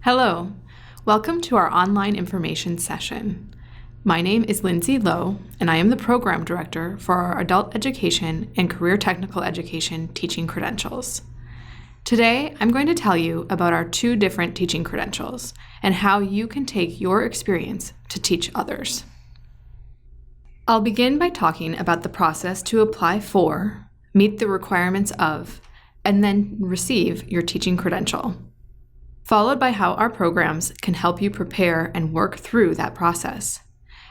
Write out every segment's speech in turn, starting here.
Hello, welcome to our online information session. My name is Lindsey Low, and I am the Program Director for our Adult Education and Career Technical Education Teaching Credentials. Today, I'm going to tell you about our two different teaching credentials and how you can take your experience to teach others. I'll begin by talking about the process to apply for, meet the requirements of, and then receive your teaching credential, followed by how our programs can help you prepare and work through that process,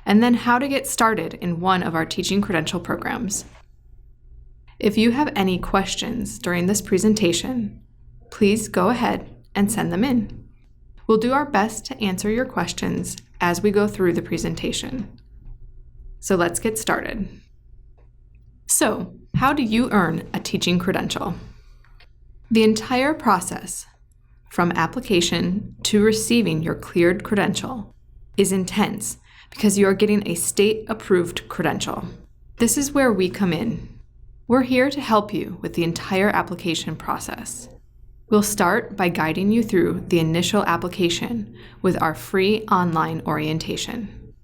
and then how to get started in one of our teaching credential programs. If you have any questions during this presentation, please go ahead and send them in. We'll do our best to answer your questions as we go through the presentation. So let's get started. So, how do you earn a teaching credential? The entire process, from application to receiving your cleared credential, is intense because you are getting a state-approved credential. This is where we come in. We're here to help you with the entire application process. We'll start by guiding you through the initial application with our free online orientation.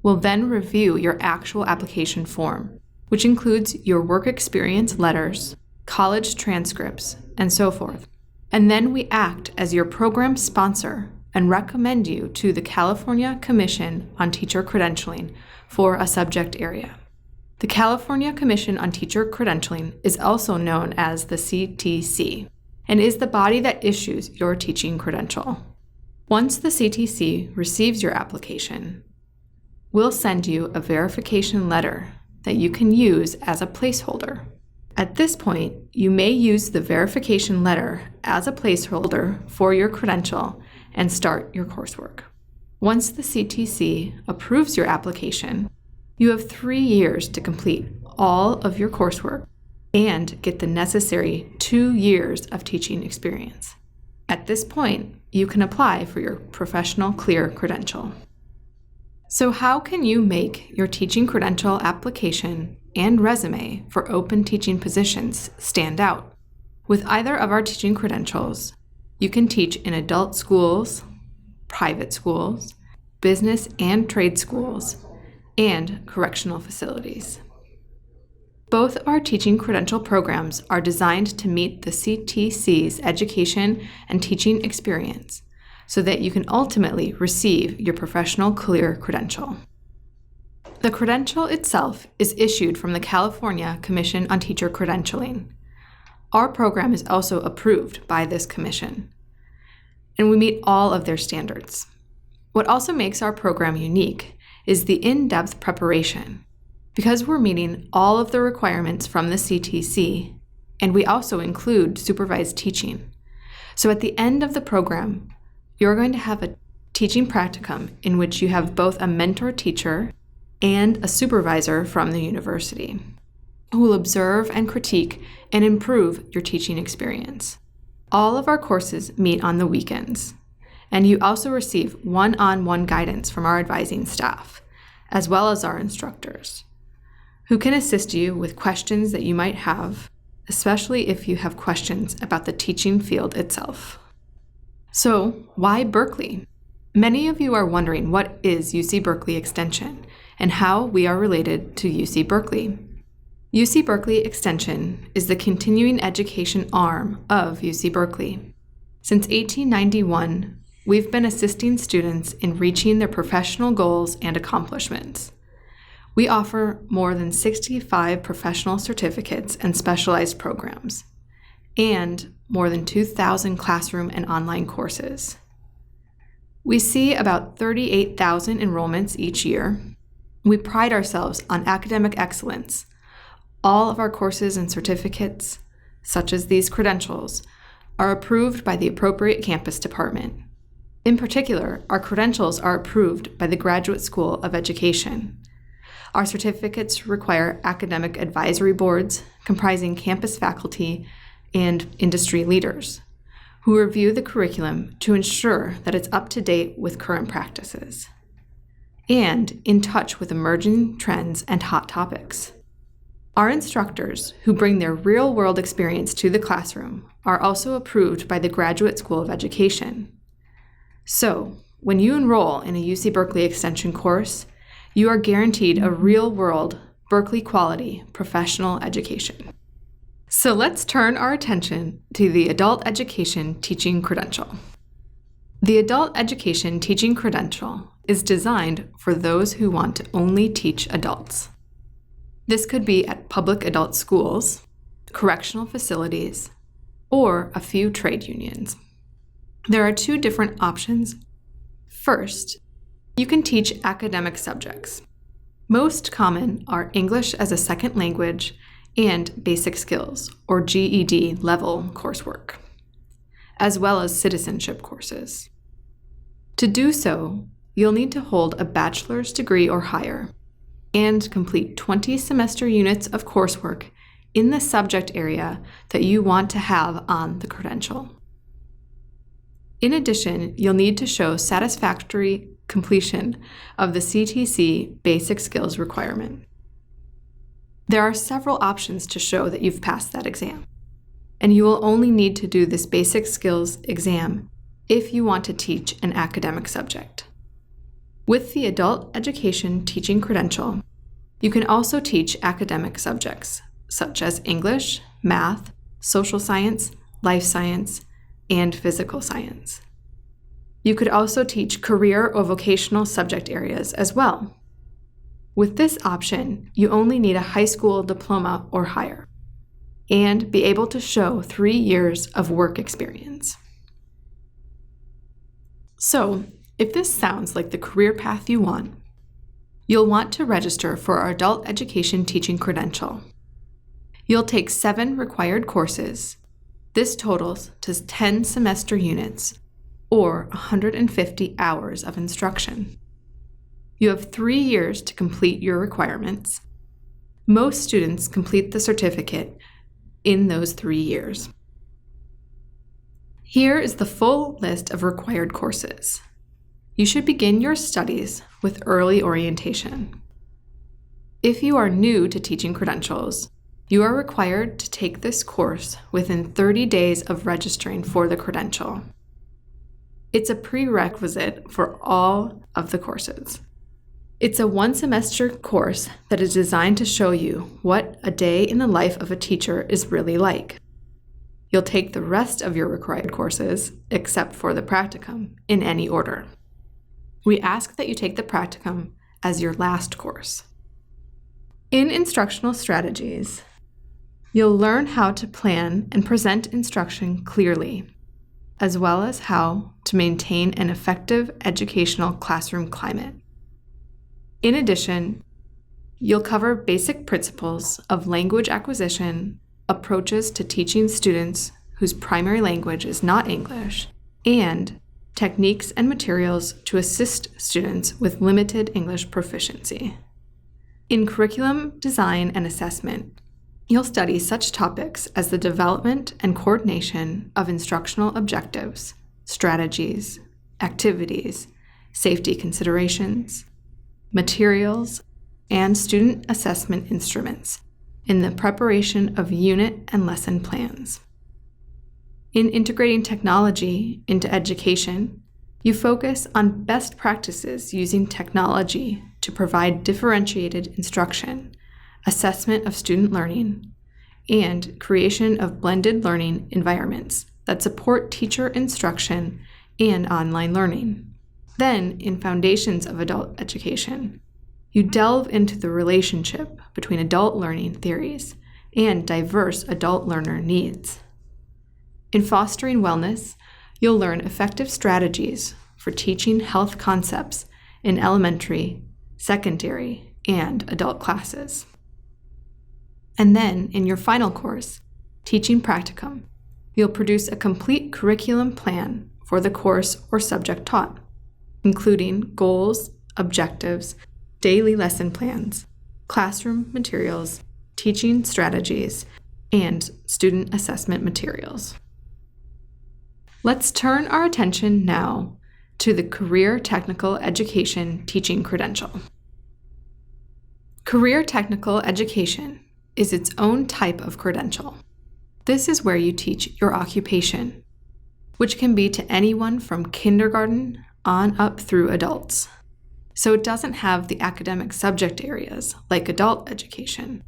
We'll then review your actual application form, which includes your work experience letters, college transcripts, and so forth. And then we act as your program sponsor and recommend you to the California Commission on Teacher Credentialing for a subject area. The California Commission on Teacher Credentialing is also known as the CTC and is the body that issues your teaching credential. Once the CTC receives your application, we'll send you a verification letter that you can use as a placeholder. At this point, you may use the verification letter as a placeholder for your credential and start your coursework. Once the CTC approves your application, you have 3 years to complete all of your coursework and get the necessary 2 years of teaching experience. At this point, you can apply for your professional clear credential. So how can you make your teaching credential application and resume for open teaching positions stand out? With either of our teaching credentials, you can teach in adult schools, private schools, business and trade schools, and correctional facilities. Both of our teaching credential programs are designed to meet the CTC's education and teaching experience so that you can ultimately receive your professional clear credential. The credential itself is issued from the California Commission on Teacher Credentialing. Our program is also approved by this commission, and we meet all of their standards. What also makes our program unique is the in-depth preparation, because we're meeting all of the requirements from the CTC, and we also include supervised teaching. So at the end of the program, you're going to have a teaching practicum in which you have both a mentor teacher and a supervisor from the university who will observe and critique and improve your teaching experience. All of our courses meet on the weekends, and you also receive one-on-one guidance from our advising staff, as well as our instructors, who can assist you with questions that you might have, especially if you have questions about the teaching field itself. So, why Berkeley? Many of you are wondering what is UC Berkeley Extension and how we are related to UC Berkeley. UC Berkeley Extension is the continuing education arm of UC Berkeley. Since 1891, we've been assisting students in reaching their professional goals and accomplishments. We offer more than 65 professional certificates and specialized programs, and more than 2,000 classroom and online courses. We see about 38,000 enrollments each year. We pride ourselves on academic excellence. All of our courses and certificates, such as these credentials, are approved by the appropriate campus department. In particular, our credentials are approved by the Graduate School of Education. Our certificates require academic advisory boards comprising campus faculty and industry leaders who review the curriculum to ensure that it's up to date with current practices and in touch with emerging trends and hot topics. Our instructors, who bring their real-world experience to the classroom, are also approved by the Graduate School of Education. So, when you enroll in a UC Berkeley Extension course, you are guaranteed a real-world, Berkeley quality professional education. So let's turn our attention to the Adult Education Teaching Credential. The Adult Education Teaching Credential is designed for those who want to only teach adults. This could be at public adult schools, correctional facilities, or a few trade unions. There are two different options. First, you can teach academic subjects. Most common are English as a second language and basic skills, or GED level coursework, as well as citizenship courses. To do so, you'll need to hold a bachelor's degree or higher and complete 20 semester units of coursework in the subject area that you want to have on the credential. In addition, you'll need to show satisfactory completion of the CTC basic skills requirement. There are several options to show that you've passed that exam, and you will only need to do this basic skills exam if you want to teach an academic subject. With the Adult Education Teaching Credential, you can also teach academic subjects such as English, math, social science, life science, and physical science. You could also teach career or vocational subject areas as well. With this option, you only need a high school diploma or higher, and be able to show 3 years of work experience. So, if this sounds like the career path you want, you'll want to register for our Adult Education Teaching Credential. You'll take 7 required courses. This totals to 10 semester units, or 150 hours of instruction. You have 3 years to complete your requirements. Most students complete the certificate in those 3 years. Here is the full list of required courses. You should begin your studies with early orientation. If you are new to teaching credentials, you are required to take this course within 30 days of registering for the credential. It's a prerequisite for all of the courses. It's a 1-semester course that is designed to show you what a day in the life of a teacher is really like. You'll take the rest of your required courses, except for the practicum, in any order. We ask that you take the practicum as your last course. In instructional strategies, you'll learn how to plan and present instruction clearly, as well as how to maintain an effective educational classroom climate. In addition, you'll cover basic principles of language acquisition, approaches to teaching students whose primary language is not English, and techniques and materials to assist students with limited English proficiency. In curriculum design and assessment, you'll study such topics as the development and coordination of instructional objectives, strategies, activities, safety considerations, materials, and student assessment instruments in the preparation of unit and lesson plans. In integrating technology into education, you focus on best practices using technology to provide differentiated instruction, assessment of student learning, and creation of blended learning environments that support teacher instruction and online learning. Then, in Foundations of Adult Education, you delve into the relationship between adult learning theories and diverse adult learner needs. In Fostering Wellness, you'll learn effective strategies for teaching health concepts in elementary, secondary, and adult classes. And then, in your final course, Teaching Practicum, you'll produce a complete curriculum plan for the course or subject taught, including goals, objectives, daily lesson plans, classroom materials, teaching strategies, and student assessment materials. Let's turn our attention now to the Career Technical Education Teaching Credential. Career Technical Education is its own type of credential. This is where you teach your occupation. which can be to anyone from kindergarten on up through adults. So it doesn't have the academic subject areas like adult education,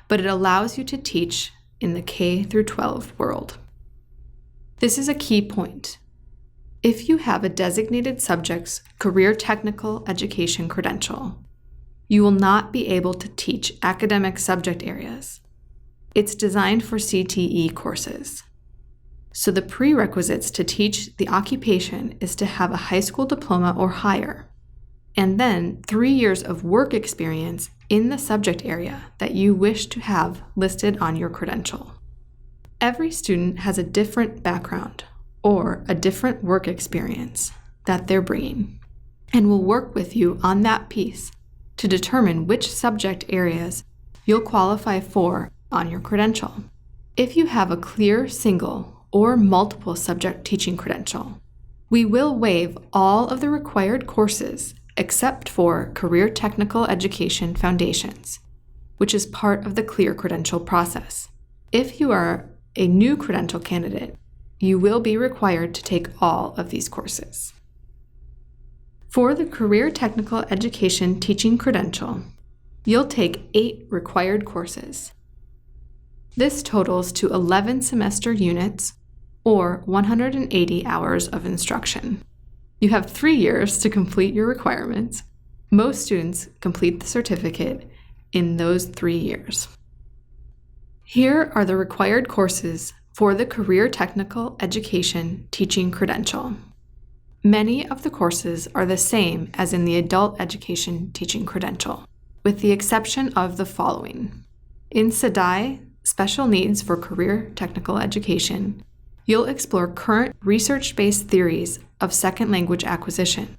but it allows you to teach in the K through 12 world. This is a key point. If you have a designated subject's career technical education credential, you will not be able to teach academic subject areas. It's designed for CTE courses. So the prerequisites to teach the occupation is to have a high school diploma or higher, and then 3 years of work experience in the subject area that you wish to have listed on your credential. Every student has a different background or a different work experience that they're bringing, and will work with you on that piece to determine which subject areas you'll qualify for on your credential. If you have a clear single or multiple subject teaching credential, we will waive all of the required courses except for Career Technical Education Foundations, which is part of the Clear Credential process. If you are a new credential candidate, you will be required to take all of these courses. For the Career Technical Education Teaching Credential, you'll take 8 required courses. This totals to 11 semester units or 180 hours of instruction. You have 3 years to complete your requirements. Most students complete the certificate in those 3 years. Here are the required courses for the Career Technical Education Teaching Credential. Many of the courses are the same as in the Adult Education Teaching Credential, with the exception of the following. In SEDI, Special Needs for Career Technical Education, you'll explore current research-based theories of second language acquisition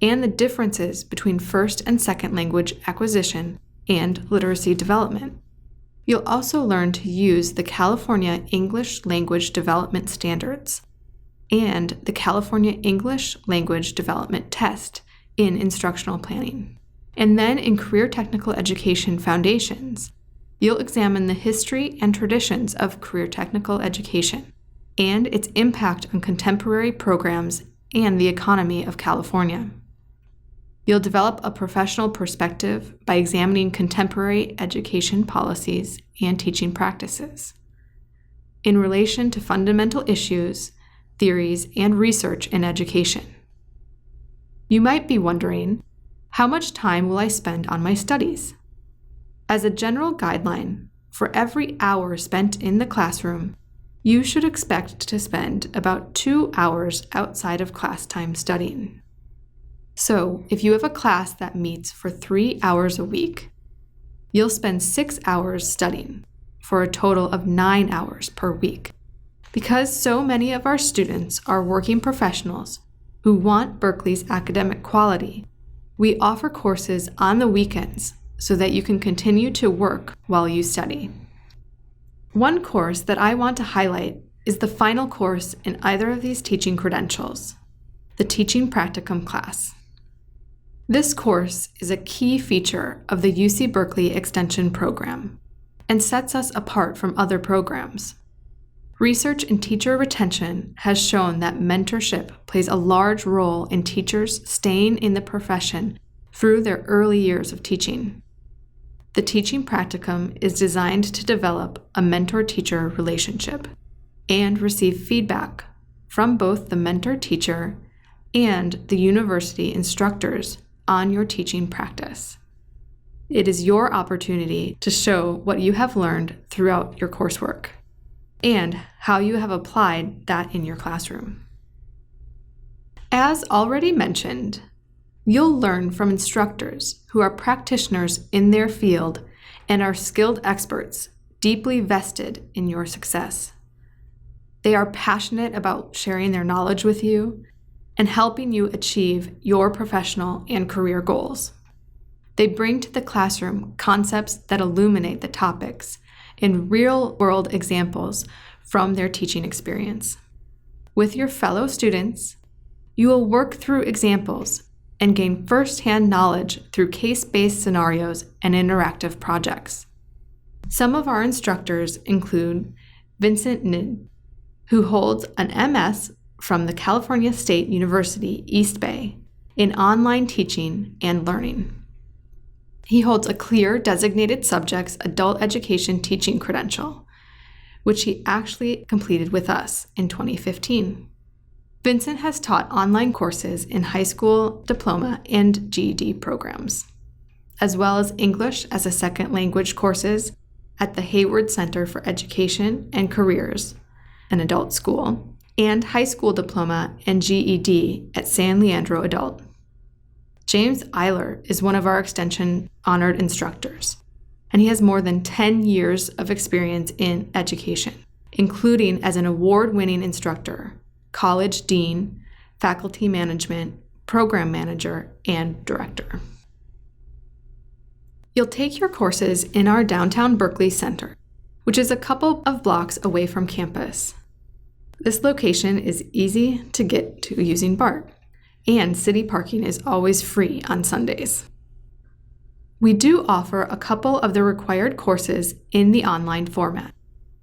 and the differences between first and second language acquisition and literacy development. You'll also learn to use the California English Language Development Standards and the California English Language Development Test in instructional planning. And then in Career Technical Education Foundations, you'll examine the history and traditions of career technical education and its impact on contemporary programs and the economy of California. You'll develop a professional perspective by examining contemporary education policies and teaching practices in relation to fundamental issues, theories, and research in education. You might be wondering, how much time will I spend on my studies? As a general guideline, for every hour spent in the classroom, you should expect to spend about 2 hours outside of class time studying. So, if you have a class that meets for 3 hours a week, you'll spend 6 hours studying, for a total of 9 hours per week. Because so many of our students are working professionals who want Berkeley's academic quality, we offer courses on the weekends so that you can continue to work while you study. One course that I want to highlight is the final course in either of these teaching credentials, the Teaching Practicum class. This course is a key feature of the UC Berkeley Extension program and sets us apart from other programs. Research in teacher retention has shown that mentorship plays a large role in teachers staying in the profession through their early years of teaching. The Teaching Practicum is designed to develop a mentor-teacher relationship and receive feedback from both the mentor-teacher and the university instructors on your teaching practice. It is your opportunity to show what you have learned throughout your coursework and how you have applied that in your classroom. As already mentioned, you'll learn from instructors who are practitioners in their field and are skilled experts deeply vested in your success. They are passionate about sharing their knowledge with you and helping you achieve your professional and career goals. They bring to the classroom concepts that illuminate the topics in real-world examples from their teaching experience. With your fellow students, you will work through examples and gain first-hand knowledge through case-based scenarios and interactive projects. Some of our instructors include Vincent Nid, who holds an MS from the California State University, East Bay, in online teaching and learning. He holds a clear designated subjects adult education teaching credential, which he actually completed with us in 2015. Vincent has taught online courses in high school diploma and GED programs, as well as English as a second language courses at the Hayward Center for Education and Careers, an adult school, and high school diploma and GED at San Leandro Adult. James Eiler is one of our Extension honored instructors, and he has more than 10 years of experience in education, including as an award-winning instructor, college dean, faculty management, program manager, and director. You'll take your courses in our downtown Berkeley Center, which is a couple of blocks away from campus. This location is easy to get to using BART, and city parking is always free on Sundays. We do offer a couple of the required courses in the online format,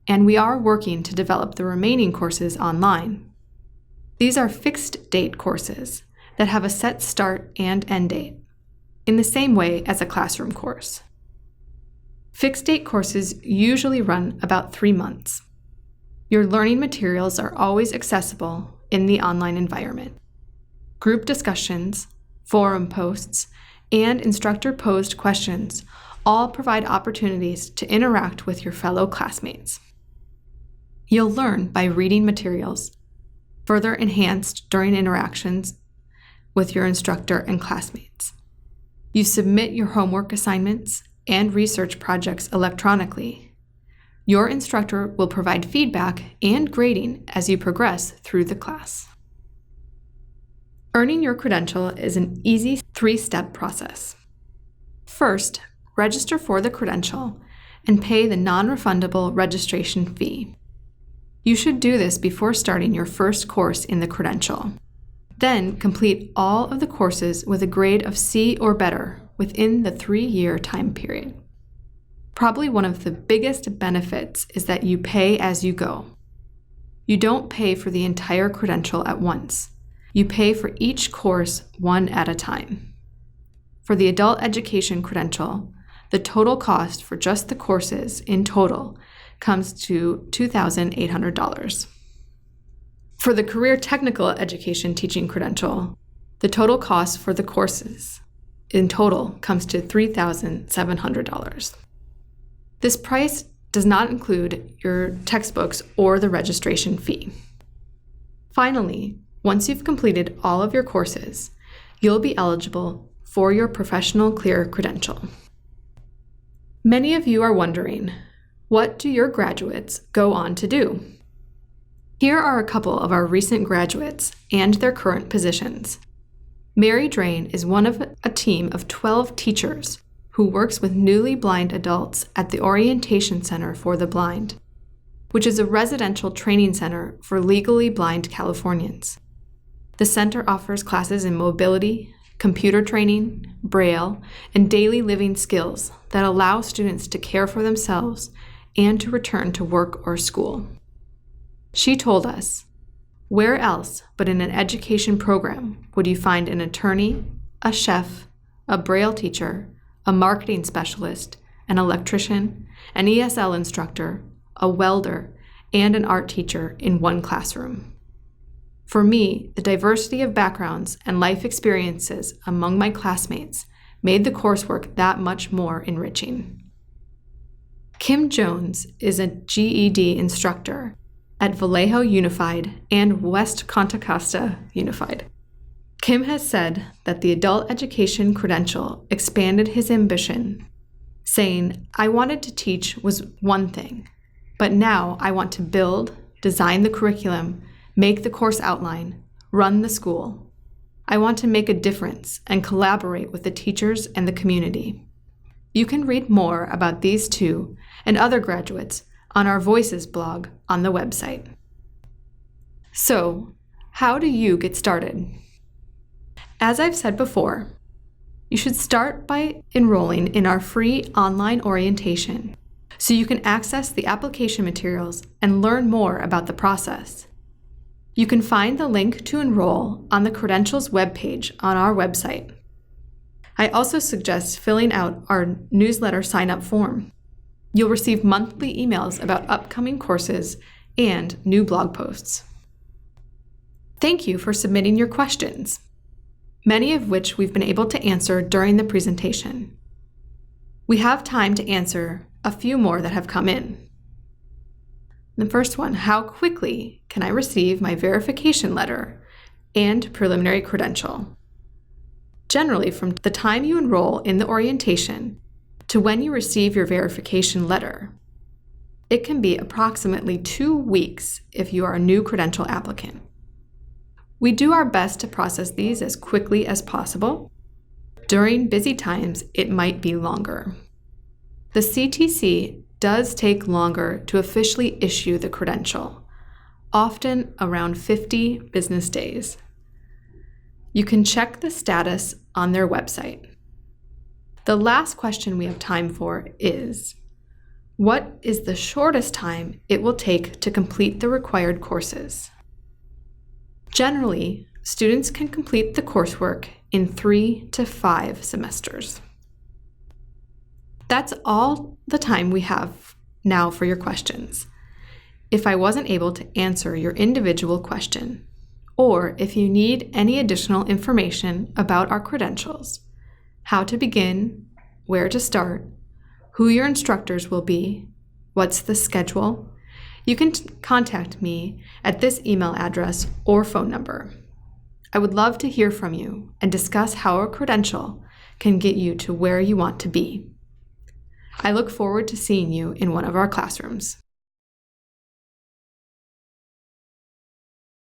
and we are working to develop the remaining courses online. These are fixed date courses that have a set start and end date, in the same way as a classroom course. Fixed date courses usually run about 3 months. Your learning materials are always accessible in the online environment. Group discussions, forum posts, and instructor-posed questions all provide opportunities to interact with your fellow classmates. You'll learn by reading materials, further enhanced during interactions with your instructor and classmates. You submit your homework assignments and research projects electronically. Your instructor will provide feedback and grading as you progress through the class. Earning your credential is an easy 3-step process. First, register for the credential and pay the non-refundable registration fee. You should do this before starting your first course in the credential. Then complete all of the courses with a grade of C or better within the 3-year time period. Probably one of the biggest benefits is that you pay as you go. You don't pay for the entire credential at once. You pay for each course one at a time. For the adult education credential, the total cost for just the courses in total comes to $2,800. For the career technical education teaching credential, the total cost for the courses in total comes to $3,700. This price does not include your textbooks or the registration fee. Finally, once you've completed all of your courses, you'll be eligible for your professional clear credential. Many of you are wondering, what do your graduates go on to do? Here are a couple of our recent graduates and their current positions. Mary Drain is one of a team of 12 teachers who works with newly blind adults at the Orientation Center for the Blind, which is a residential training center for legally blind Californians. The center offers classes in mobility, computer training, Braille, and daily living skills that allow students to care for themselves and to return to work or school. She told us, "Where else but in an education program would you find an attorney, a chef, a Braille teacher, a marketing specialist, an electrician, an ESL instructor, a welder, and an art teacher in one classroom?" For me, the diversity of backgrounds and life experiences among my classmates made the coursework that much more enriching. Kim Jones is a GED instructor at Vallejo Unified and West Contra Costa Unified. Kim has said that the adult education credential expanded his ambition, saying, "I wanted to teach was one thing, but now I want to build, design the curriculum, make the course outline, run the school. I want to make a difference and collaborate with the teachers and the community." You can read more about these two and other graduates on our Voices blog on the website. So, how do you get started? As I've said before, you should start by enrolling in our free online orientation so you can access the application materials and learn more about the process. You can find the link to enroll on the Credentials webpage on our website. I also suggest filling out our newsletter sign-up form. You'll receive monthly emails about upcoming courses and new blog posts. Thank you for submitting your questions, many of which we've been able to answer during the presentation. We have time to answer a few more that have come in. The first one, how quickly can I receive my verification letter and preliminary credential? Generally, from the time you enroll in the orientation to when you receive your verification letter, it can be approximately 2 weeks if you are a new credential applicant. We do our best to process these as quickly as possible. During busy times, it might be longer. The CTC does take longer to officially issue the credential, often around 50 business days. You can check the status on their website. The last question we have time for is, what is the shortest time it will take to complete the required courses? Generally, students can complete the coursework in 3 to 5 semesters. That's all the time we have now for your questions. If I wasn't able to answer your individual question, or if you need any additional information about our credentials, how to begin, where to start, who your instructors will be, what's the schedule, you can contact me at this email address or phone number. I would love to hear from you and discuss how a credential can get you to where you want to be. I look forward to seeing you in one of our classrooms.